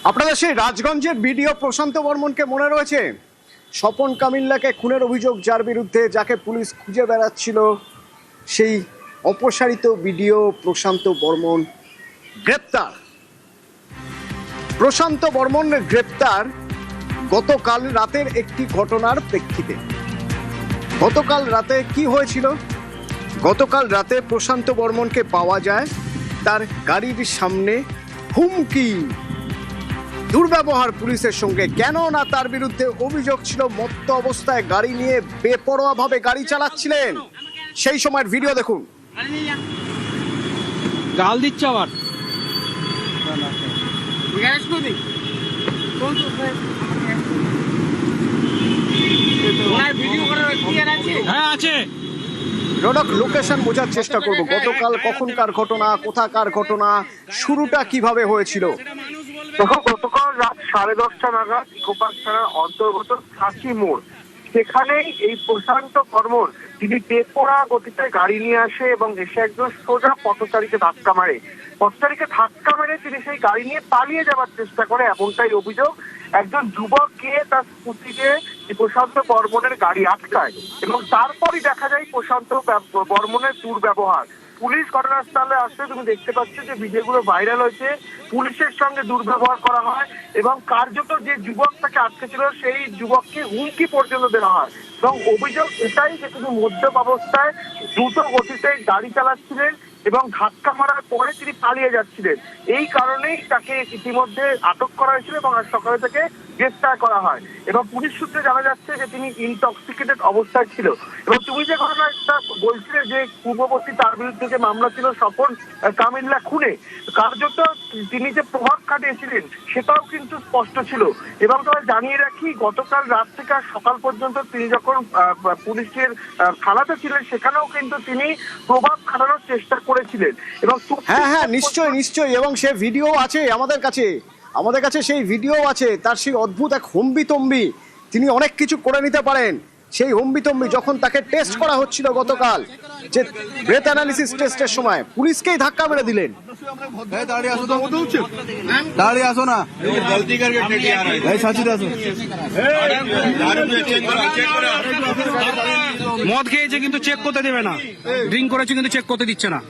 আপনাদের সেই রাজগঞ্জের ভিডিও প্রশান্ত বর্মনকে মনে রয়েছে? স্বপন কামিল্লাকে খুনের অভিযোগ, যার বিরুদ্ধে যাকে পুলিশ খুঁজে বেড়াচ্ছিল, সেই অপসারিত ভিডিও প্রশান্ত বর্মন গ্রেপ্তার। প্রশান্ত বর্মন গ্রেপ্তার গতকাল রাতের একটি ঘটনার প্রেক্ষিতে। গতকাল রাতে কি হয়েছিল? গতকাল রাতে প্রশান্ত বর্মনকে পাওয়া যায় তার গাড়ির সামনে হুমকি, দুর্ব্যবহার পুলিশের সঙ্গে। কেন না তার বিরুদ্ধে অভিযোগ ছিল মত্ত অবস্থায় গাড়ি নিয়ে বেপরোয়াভাবে গাড়ি চালাচ্ছিলেন। সেই সময়ের ভিডিও দেখুন। গাল দিচ্ছে আবার। হ্যাঁ আছে। রোডক লোকেশন বোঝার চেষ্টা করব। গতকাল কখনকার ঘটনা, কোথাকার ঘটনা, শুরুটা কিভাবে হয়েছিল? দেখো, গতকাল রাত 10:30 নাগাদ ইকোপার্ক থানার অন্তর্গত সাঁচি মোড়, সেখানেই এই প্রশান্ত বর্মন তিনি বেপরোয়া গতিতে গাড়ি নিয়ে আসে এবং এসে একজন সোজা পথচারীকে ধাক্কা মারে। পথচারীকে ধাক্কা মেরে তিনি সেই গাড়ি নিয়ে পালিয়ে যাওয়ার চেষ্টা করে, এমনটাই অভিযোগ। একজন যুবক গিয়ে তার স্কুটিতে প্রশান্ত বর্মনের গাড়ি আটকায় এবং তারপরই দেখা যায় প্রশান্ত বর্মনের দুর্ব্যবহার। পুলিশ ঘটনাস্থলে আসলে তুমি দেখতে পাচ্ছ যে ভিডিওগুলো ভাইরাল হয়েছে। পুলিশের সঙ্গে দুর্ব্যবহার করা হয় এবং কার্যত যে যুবক তাকে আটকে ছিল সেই যুবককে হুমকি পর্যন্ত দেওয়া হয়। এবং অভিযোগ এটাই যে তিনি মদ্যপ অবস্থায় দ্রুত গতিতে গাড়ি চালাচ্ছিলেন এবং ধাক্কা মারার পরে তিনি পালিয়ে যাচ্ছিলেন। এই কারণেই তাকে ইতিমধ্যে আটক করা হয়েছিল এবং আজ সকালে থেকে গ্রেফতার করা হয়। এবং পুলিশ সূত্রে জানা যাচ্ছে যে তিনি ইনটক্সিকেটেড অবস্থায় ছিল। এবং তুমি যে ঘটনাটা বলছিলে যে পূর্ববর্তী তার বিরুদ্ধে যে মামলা ছিল স্বপন কামিল্লা খুনে, কার্যত তিনি যে প্রভাব খাটিয়েছিলেন সেটাও কিন্তু স্পষ্ট ছিল। এবং তোমায় জানিয়ে রাখি, গতকাল রাত থেকে আর সকাল পর্যন্ত তিনি যখন পুলিশের থানাতে ছিলেন সেখানেও কিন্তু তিনি প্রভাব খাটানোর চেষ্টা করেছিলেন। এবং হ্যাঁ, নিশ্চয়ই। এবং সে ভিডিও আছে আমাদের কাছে সেই ভিডিও আছে। তার সেই অদ্ভুত এক হম্বিতম্বি, তিনি অনেক কিছু করে নিতে পারেন। সেই হম্বিতম্বি যখন তাকে টেস্ট করা হচ্ছিল গতকাল, যে ব্রেথ অ্যানালিসিস টেস্টের সময় পুলিশকেই ধাক্কা মেরে দিলেন। মদ খেয়েছে কিন্তু চেক করতে দেবে না, ড্রিঙ্ক করেছে কিন্তু চেক করতে দিচ্ছে না।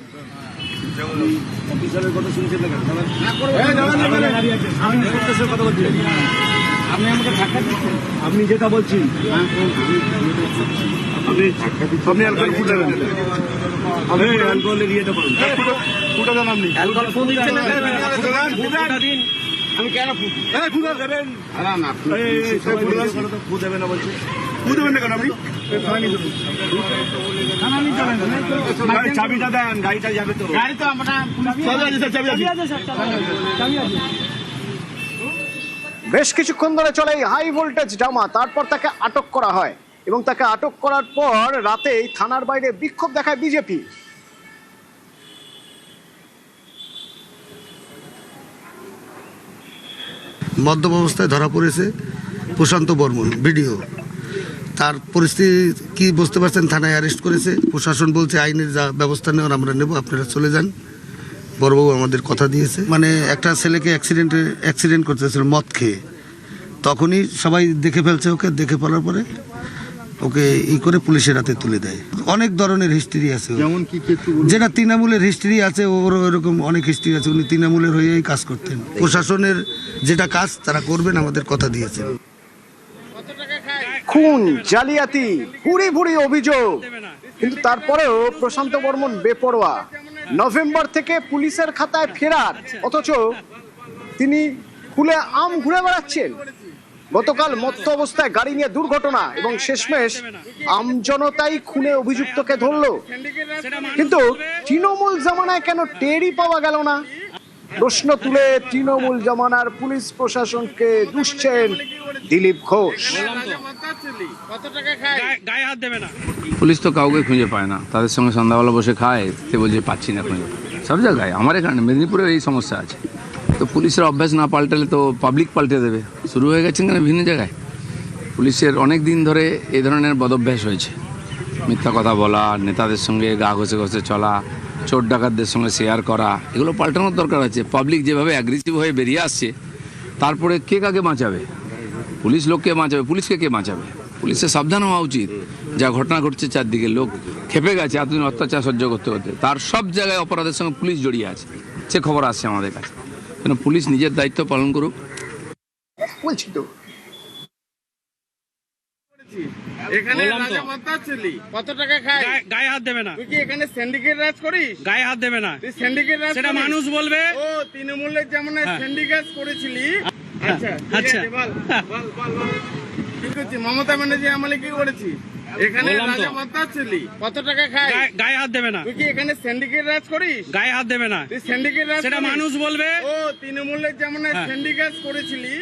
আপনি আমাকে ধাক্কা দিচ্ছেন, আপনি যেটা বলছেন আপনি অ্যালকোহল ফুটাবেন, আপনি অ্যালকোহল এরিয়াটা বলুন, ফুটা দেন আপনি অ্যালকোহল ফোন দিচ্ছেন, আমি কেন ফুটা দেবেন? ফু দেবেন না বলছি, ফু দেবেন না কেন? আপনি চাবিটা দেন, গাড়িটা যাবে তো, গাড়ি তো আমরা চাবি আছে। বেশ কিছুক্ষণ ধরে চলে এই হাই ভোল্টেজ ড্রামা। তারপর তাকে আটক করা হয় এবং তাকে আটক করার পর রাতেই থানার বাইরে বিক্ষোভ দেখায় বিজেপি। মদ্যপ অবস্থায় ধরা পড়েছে প্রশান্ত বর্মন ভিডিও। তার পরিস্থিতি কি বুঝতে পারছেন, থানায় অ্যারেস্ট করেছে। প্রশাসন বলছে আইনের যা ব্যবস্থা নেওয়ার আমরা নেব, আপনারা চলে যান। বড়বাবু আমাদের কথা দিয়েছে, মানে একটা ছেলেকে অ্যাক্সিডেন্ট করতেছিল মদ খেয়ে, তখনই সবাই দেখে ফেলছে ওকে। দেখে ফেলার পরে ওকে করে পুলিশের হাতে তুলে দেয়। অনেক ধরনের হিস্ট্রি আছে, যেটা তৃণমূলের হিস্ট্রি আছে, ওর এরকম অনেক হিস্ট্রি আছে। উনি তৃণমূলের হয়েই কাজ করতেন। প্রশাসনের যেটা কাজ তারা করবেন, আমাদের কথা দিয়েছেন। খুন, জালিয়াতি, ভুরি অভিযোগ, কিন্তু তারপরেও প্রশান্ত বর্মন বেপরোয়া। নভেম্বর থেকে পুলিশের খাতায় ফেরার, অথচ তিনি খুলে আম ঘুরে বেড়াচ্ছেন। গতকাল মত্ত অবস্থায় গাড়ি নিয়ে দুর্ঘটনা এবং শেষমেশ আমজনতাই খুনে অভিযুক্তকে ধরল। কিন্তু তৃণমূল জামানায় কেন টেরই পাওয়া গেল না? প্রশ্ন তুলে তৃণমূল জামানার পুলিশ প্রশাসনকে দুষছেন দিলীপ ঘোষ। পুলিশ তো কাউকে খুঁজে পায় না, তাদের সঙ্গে সন্ধ্যাবেলা বসে খায়, সে বলছে পাচ্ছি না খুঁজে। সব জায়গায়, আমার এখানে মেদিনীপুরে এই সমস্যা আছে। তো পুলিশের অভ্যাস না পাল্টালে তো পাবলিক পাল্টে দেবে। শুরু হয়ে গেছে কেন বিভিন্ন জায়গায়। পুলিশের অনেক দিন ধরে এই ধরনের বদভ্যাস হয়েছে, মিথ্যা কথা বলা, নেতাদের সঙ্গে গা ঘষে চলা, চোর ডাকাতদের সঙ্গে শেয়ার করা, এগুলো পাল্টানোর দরকার আছে। পাবলিক যেভাবে অ্যাগ্রেসিভ হয়ে বেরিয়ে আসছে, তারপরে কে কাকে বাঁচাবে? পুলিশ লোককে বাঁচাবে, পুলিশকে কে বাঁচাবে? পুলিশের সাবধান হওয়া উচিত। যা ঘটনা ঘটছে চারদিকে, লোক খেপে গেছে এতদিন অত্যাচার সহ্য করতে করতে। তার সব জায়গায় অপরাধের সঙ্গে পুলিশ জড়িয়ে আছে, সে খবর আসছে আমাদের কাছে। কেন পুলিশ নিজের দায়িত্ব পালন করুক। বলছি তো এখানে বললাম তো। রাজা মাত্রা ছিলি, কত টাকা খাই? গায়ে হাত দেবে না, তুই কি এখানে সিন্ডিকেট রাজ করিস? গায়ে হাত দেবে না, তুই সিন্ডিকেট রাজ সেটা করিস? মানুষ বলবে। ও তৃণমূলের যেমন সিন্ডিকেট করেছিলি। আচ্ছা ঠিক আচ্ছা। আছে, বল বল বল বল। কি করছিস? মমতা ব্যানার্জি আমলে কি করেছিস? এখানে বললাম তো। রাজা মাত্রা ছিলি, কত টাকা খাই? গায়ে হাত দেবে না, তুই কি এখানে সিন্ডিকেট রাজ করিস? গায়ে হাত দেবে না, তুই সিন্ডিকেট রাজ সেটা করিস? মানুষ বলবে। ও তৃণমূলের যেমন সিন্ডিকেট করেছিলি।